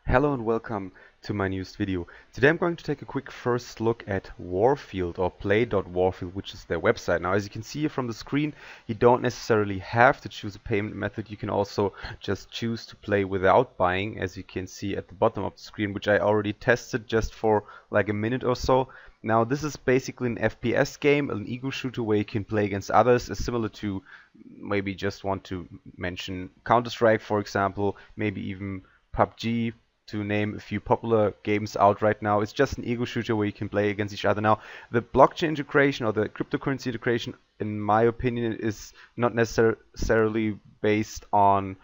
Hello and welcome to my newest video. Today I'm going to take a quick first look at Warfield or play.warfield, which is their website. Now, as you can see here from the screen, you don't necessarily have to choose a payment method. You can also just choose to play without buying, as you can see at the bottom of the screen, which I already tested just for like a minute or so. Now, this is basically an FPS game, an ego shooter where you can play against others, similar to maybe just want to mention Counter-Strike, for example, maybe even PUBG, to name a few popular games out right now. It's just an ego shooter where you can play against each other. Now, the blockchain integration or the cryptocurrency integration, in my opinion, is not necessarily based on,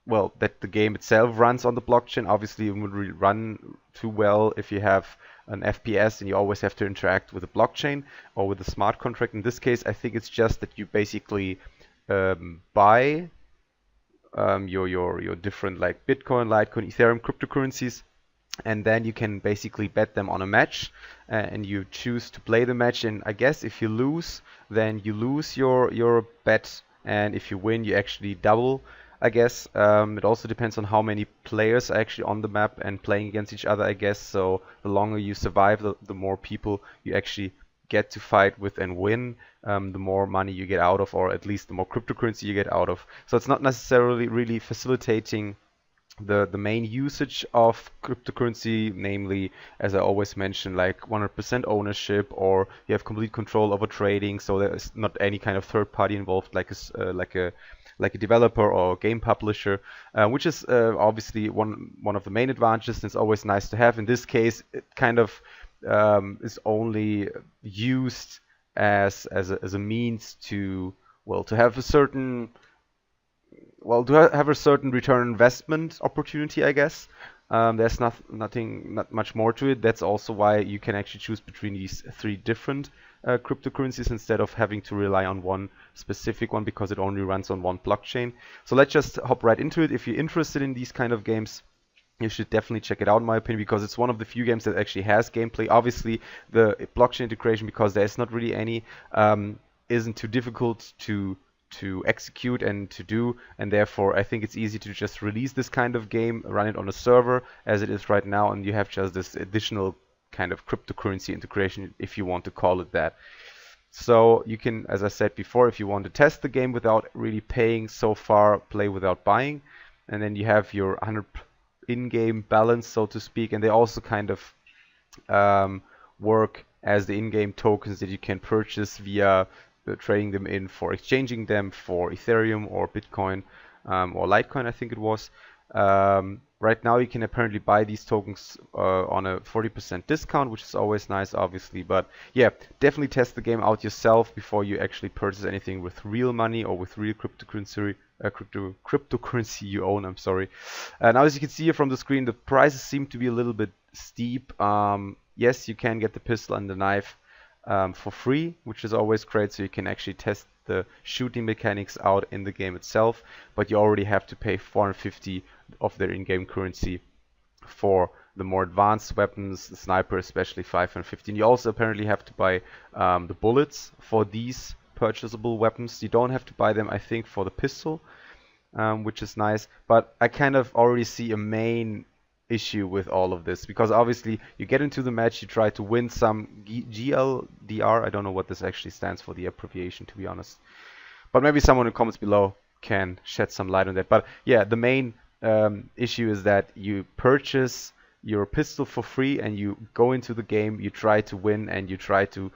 well, that the game itself runs on the blockchain. Obviously, it wouldn't really run too well if you have an FPS and you always have to interact with a blockchain or with a smart contract. In this case, I think it's just that you basically buy your different like Bitcoin, Litecoin, Ethereum cryptocurrencies, and then you can basically bet them on a match, and you choose to play the match. And I guess if you lose, then you lose your bet, and if you win, you actually double. I guess it also depends on how many players are actually on the map and playing against each other, I guess. So the longer you survive, the more people you actually get to fight with and win, the more money you get out of, or at least the more cryptocurrency you get out of. So it's not necessarily really facilitating the main usage of cryptocurrency, namely, as I always mention, like 100% ownership, or you have complete control over trading. So there is not any kind of third party involved, like a developer or game publisher, which is obviously one of the main advantages. And it's always nice to have. In this case, it kind of is only used as a means to, well, to have a certain, well, to have a certain return on investment opportunity, I guess. There's not much more to it. That's also why you can actually choose between these three different cryptocurrencies instead of having to rely on one specific one, because it only runs on one blockchain. So let's just hop right into it. If you're interested in these kind of games, you should definitely check it out, in my opinion, because it's one of the few games that actually has gameplay. Obviously, the blockchain integration, because there's not really any, isn't too difficult to execute and to do, and therefore I think it's easy to just release this kind of game, run it on a server as it is right now, and you have just this additional kind of cryptocurrency integration, if you want to call it that. So you can, as I said before, if you want to test the game without really paying so far, play without buying, and then you have your 100 in-game balance, so to speak, and they also kind of work as the in-game tokens that you can purchase via trading them in for exchanging them for Ethereum or Bitcoin, or Litecoin, I think it was. Right now you can apparently buy these tokens on a 40% discount, which is always nice, obviously. But yeah, definitely test the game out yourself before you actually purchase anything with real money or with real cryptocurrency you own. I'm sorry. Now, as you can see here from the screen, the prices seem to be a little bit steep. Yes, you can get the pistol and the knife for free, which is always great, so you can actually test the shooting mechanics out in the game itself, but you already have to pay 450 of their in-game currency for the more advanced weapons, the sniper especially 550. You also apparently have to buy the bullets for these purchasable weapons. You don't have to buy them, I think, for the pistol, which is nice, but I kind of already see a main issue with all of this, because obviously you get into the match, you try to win some GLDR. I don't know what this actually stands for, the abbreviation, to be honest, but maybe someone in the comments below can shed some light on that. But yeah, the main issue is that you purchase your pistol for free and you go into the game, you try to win, and you try to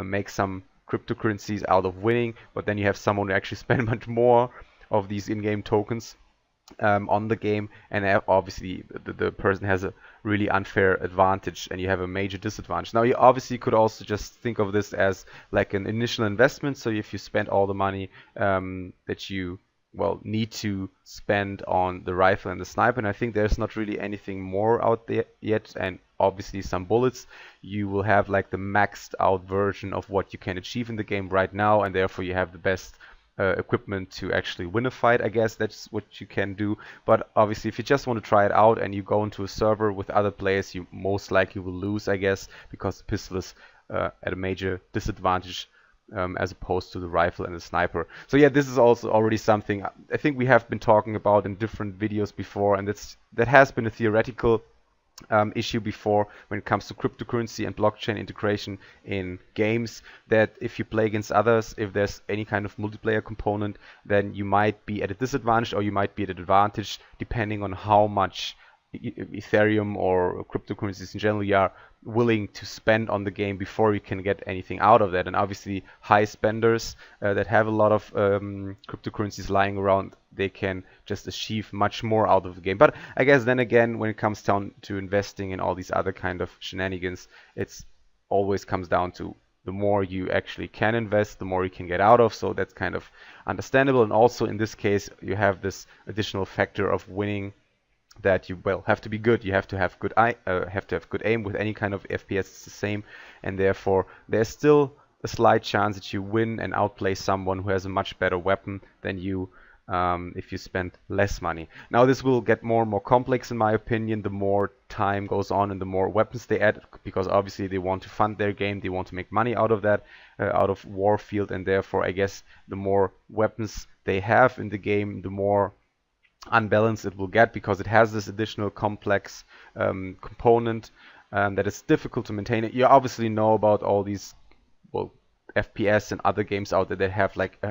make some cryptocurrencies out of winning, but then you have someone who actually spend much more of these in-game tokens on the game, and obviously the person has a really unfair advantage and you have a major disadvantage. Now, you obviously could also just think of this as like an initial investment. So if you spend all the money that you, well, need to spend on the rifle and the sniper, and I think there's not really anything more out there yet, and obviously some bullets, you will have like the maxed out version of what you can achieve in the game right now, and therefore you have the best equipment to actually win a fight. I guess that's what you can do. But obviously, if you just want to try it out and you go into a server with other players, you most likely will lose, I guess, because the pistol is at a major disadvantage as opposed to the rifle and the sniper. So yeah, this is also already something I think we have been talking about in different videos before, and that has been a theoretical issue before when it comes to cryptocurrency and blockchain integration in games, that if you play against others, if there's any kind of multiplayer component, then you might be at a disadvantage or you might be at an advantage depending on how much Ethereum or cryptocurrencies in general you are willing to spend on the game before you can get anything out of that. And obviously high spenders that have a lot of cryptocurrencies lying around, they can just achieve much more out of the game. But I guess then again, when it comes down to investing in all these other kind of shenanigans, it's always comes down to the more you actually can invest, the more you can get out of. So that's kind of understandable. And also in this case, you have this additional factor of winning, that you have to be good. You have to have good good aim. With any kind of FPS, it's the same, and therefore there's still a slight chance that you win and outplay someone who has a much better weapon than you, if you spend less money. Now this will get more and more complex in my opinion the more time goes on and the more weapons they add, because obviously they want to fund their game, they want to make money out of that, out of Warfield, and therefore I guess the more weapons they have in the game, the more unbalanced it will get, because it has this additional complex component that is difficult to maintain. You obviously know about all these, well, FPS and other games out there that have like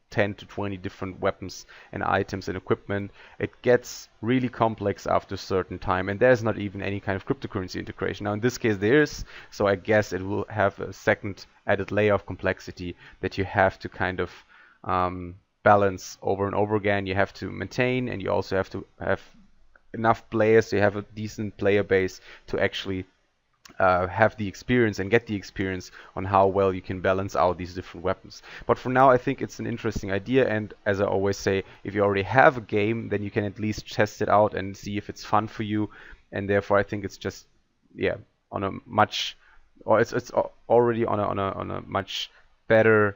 10 to 20 different weapons and items and equipment. It gets really complex after a certain time, and there's not even any kind of cryptocurrency integration. Now in this case there is, so I guess it will have a second added layer of complexity that you have to kind of balance over and over again. You have to maintain, and you also have to have enough players, so you have a decent player base to actually have the experience and get the experience on how well you can balance out these different weapons. But for now I think it's an interesting idea, and as I always say, if you already have a game, then you can at least test it out and see if it's fun for you, and therefore I think it's just, yeah, on a much, or it's already on a much better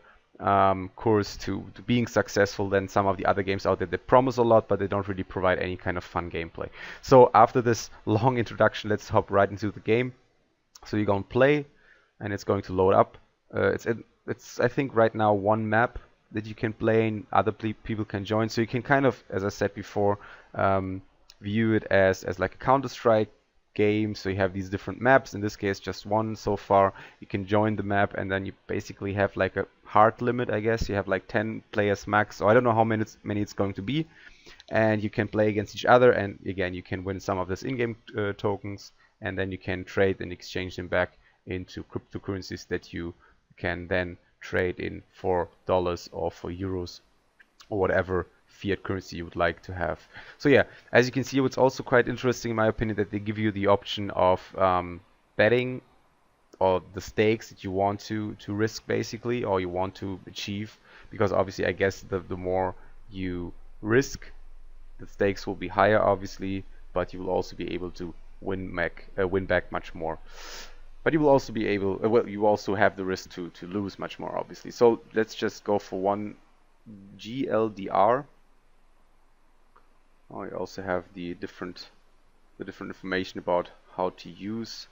course to being successful than some of the other games out there that promise a lot, but they don't really provide any kind of fun gameplay. So after this long introduction, let's hop right into the game. So you're going to play, and it's going to load up. It's I think right now one map that you can play, and other people can join. So you can kind of, as I said before, view it as like a Counter-Strike game. So you have these different maps, in this case just one so far. You can join the map, and then you basically have like a hard limit, I guess. You have like 10 players max, so I don't know how many it's going to be, and you can play against each other, and again you can win some of this in-game tokens, and then you can trade and exchange them back into cryptocurrencies that you can then trade in for dollars or for euros or whatever fiat currency you would like to have. So yeah, as you can see, what's also quite interesting in my opinion, that they give you the option of betting, or the stakes that you want to risk basically, or you want to achieve, because obviously I guess the more you risk, the stakes will be higher obviously, but you will also be able to win back much more. But you will also be able, well, you also have the risk to lose much more obviously. So let's just go for one GLDR. Oh, you also have the different information about how to use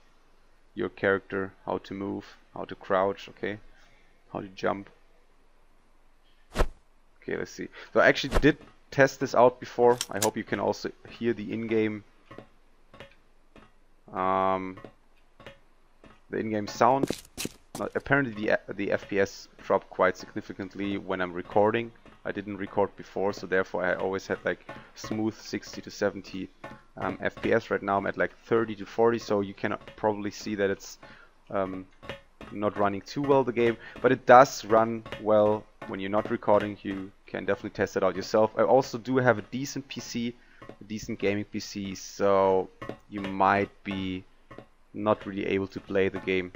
your character, how to move, how to crouch, okay, how to jump. Okay, let's see. So I actually did test this out before. I hope you can also hear the in-game sound. Apparently the FPS dropped quite significantly when I'm recording. I didn't record before, so therefore I always had like smooth 60 to 70 FPS. Right now I'm at like 30 to 40, so you can probably see that it's not running too well, the game, but it does run well when you're not recording. You can definitely test it out yourself. I also do have a decent PC, a decent gaming PC, so you might be not really able to play the game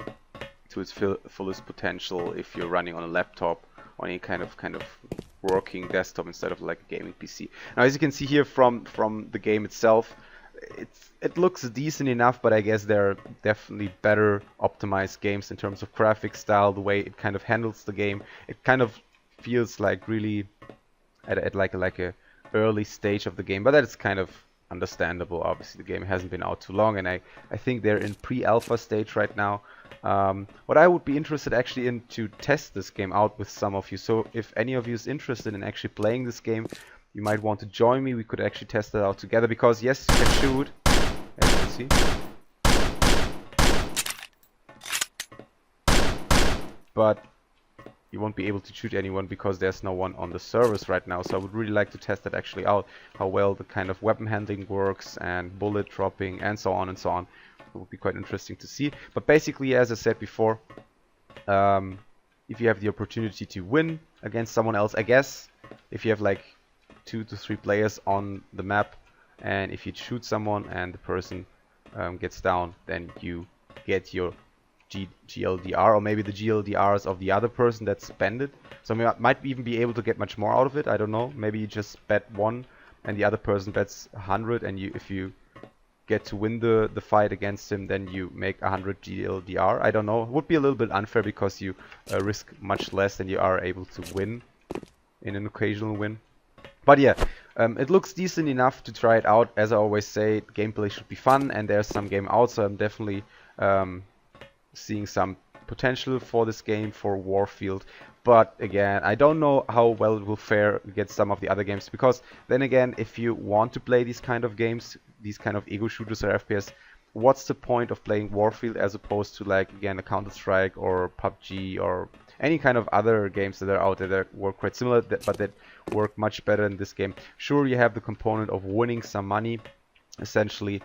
to its fullest potential if you're running on a laptop or any kind of working desktop instead of like a gaming PC. Now, as you can see here from the game itself, it looks decent enough, but I guess there are definitely better optimized games in terms of graphic style, the way it kind of handles the game. It kind of feels like really at like a early stage of the game, but that's kind of understandable. Obviously, the game hasn't been out too long, and I think they're in pre-alpha stage right now. What I would be interested actually in to test this game out with some of you. So if any of you is interested in actually playing this game, you might want to join me. We could actually test it out together, because yes, you can shoot, as you can see. But you won't be able to shoot anyone because there's no one on the servers right now. So I would really like to test that actually out, how well the kind of weapon handling works and bullet dropping and so on and so on. It would be quite interesting to see. But basically, as I said before, if you have the opportunity to win against someone else, I guess, if you have like 2 to 3 players on the map, and if you shoot someone and the person gets down, then you get your GLDR, or maybe the GLDRs of the other person that spent it. So you might even be able to get much more out of it. I don't know. Maybe you just bet 1 and the other person bets 100, and if you get to win the fight against him, then you make 100 GLDR. I don't know. It would be a little bit unfair because you risk much less than you are able to win in an occasional win. But yeah, it looks decent enough to try it out. As I always say, gameplay should be fun, and there's some game out, so I'm definitely seeing some potential for this game, for Warfield. But again, I don't know how well it will fare against some of the other games, because then again, if you want to play these kind of games, these kind of ego shooters or FPS, what's the point of playing Warfield as opposed to, like, again, a Counter-Strike or PUBG or any kind of other games that are out there that work quite similar, but that work much better in this game. Sure, you have the component of winning some money, essentially,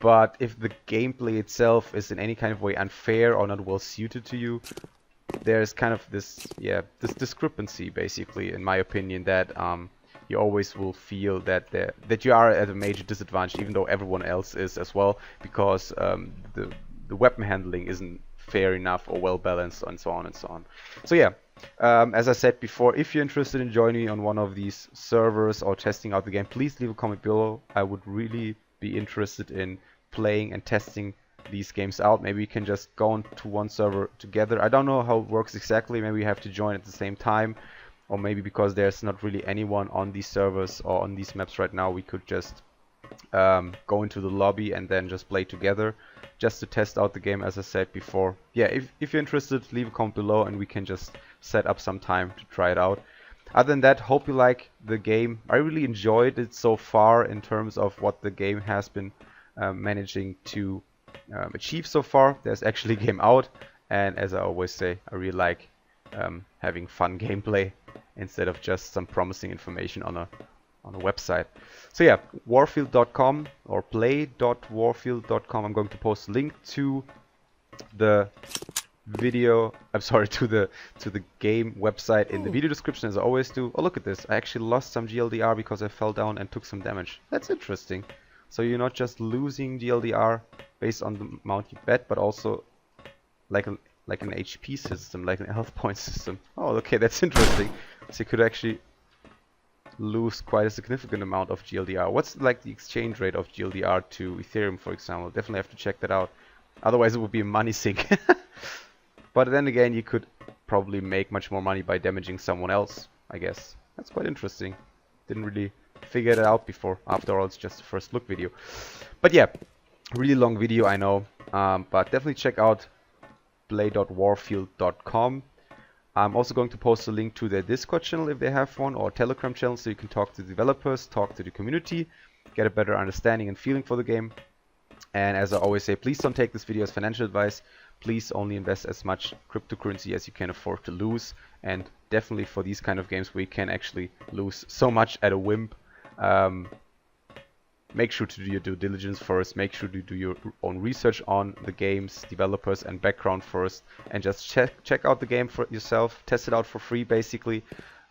but if the gameplay itself is in any kind of way unfair or not well suited to you, there's kind of this discrepancy, basically, in my opinion, that you always will feel that you are at a major disadvantage, even though everyone else is as well, because the weapon handling isn't fair enough or well balanced, and so on and so on. So yeah, as I said before, if you're interested in joining me on one of these servers or testing out the game, please leave a comment below. I would really be interested in playing and testing these games out. Maybe we can just go onto one server together. I don't know how it works exactly. Maybe we have to join at the same time, or maybe because there's not really anyone on these servers or on these maps right now, we could just go into the lobby and then just play together, just to test out the game, as I said before. Yeah, if you're interested, leave a comment below and we can just set up some time to try it out. Other than that, hope you like the game. I really enjoyed it so far in terms of what the game has been managing to achieve so far. There's actually a game out, and as I always say, I really like having fun gameplay instead of just some promising information on a website. So yeah, warfield.com or play.warfield.com. I'm going to post a link to the video, to the game website in the video description, as I always do. Oh, look at this, I actually lost some GLDR because I fell down and took some damage. That's interesting. So you're not just losing GLDR based on the amount you bet, but also like an HP system, like an health point system. Oh, okay, that's interesting. So you could actually lose quite a significant amount of GLDR. What's like the exchange rate of GLDR to Ethereum, for example? Definitely have to check that out. Otherwise it would be a money sink. But then again, you could probably make much more money by damaging someone else, I guess. That's quite interesting. Didn't really figure that out before. After all, it's just a first look video. But yeah, really long video, I know. But definitely check out play.warfield.com. I'm also going to post a link to their Discord channel if they have one, or Telegram channel, so you can talk to the developers, talk to the community, get a better understanding and feeling for the game. And as I always say, please don't take this video as financial advice. Please only invest as much cryptocurrency as you can afford to lose. And definitely for these kind of games where you can actually lose so much at a whim, make sure to do your due diligence first. Make sure to do your own research on the games, developers and background first, and just check out the game for yourself. Test it out for free, basically.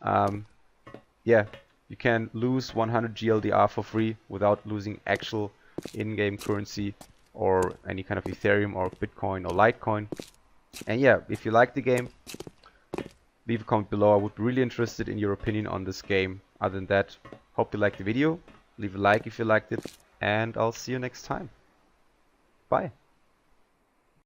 Yeah, you can lose 100 GLDR for free without losing actual in-game currency or any kind of Ethereum or Bitcoin or Litecoin. And yeah, if you like the game, leave a comment below. I would be really interested in your opinion on this game. Other than that, hope you liked the video. Leave a like if you liked it, and I'll see you next time. Bye.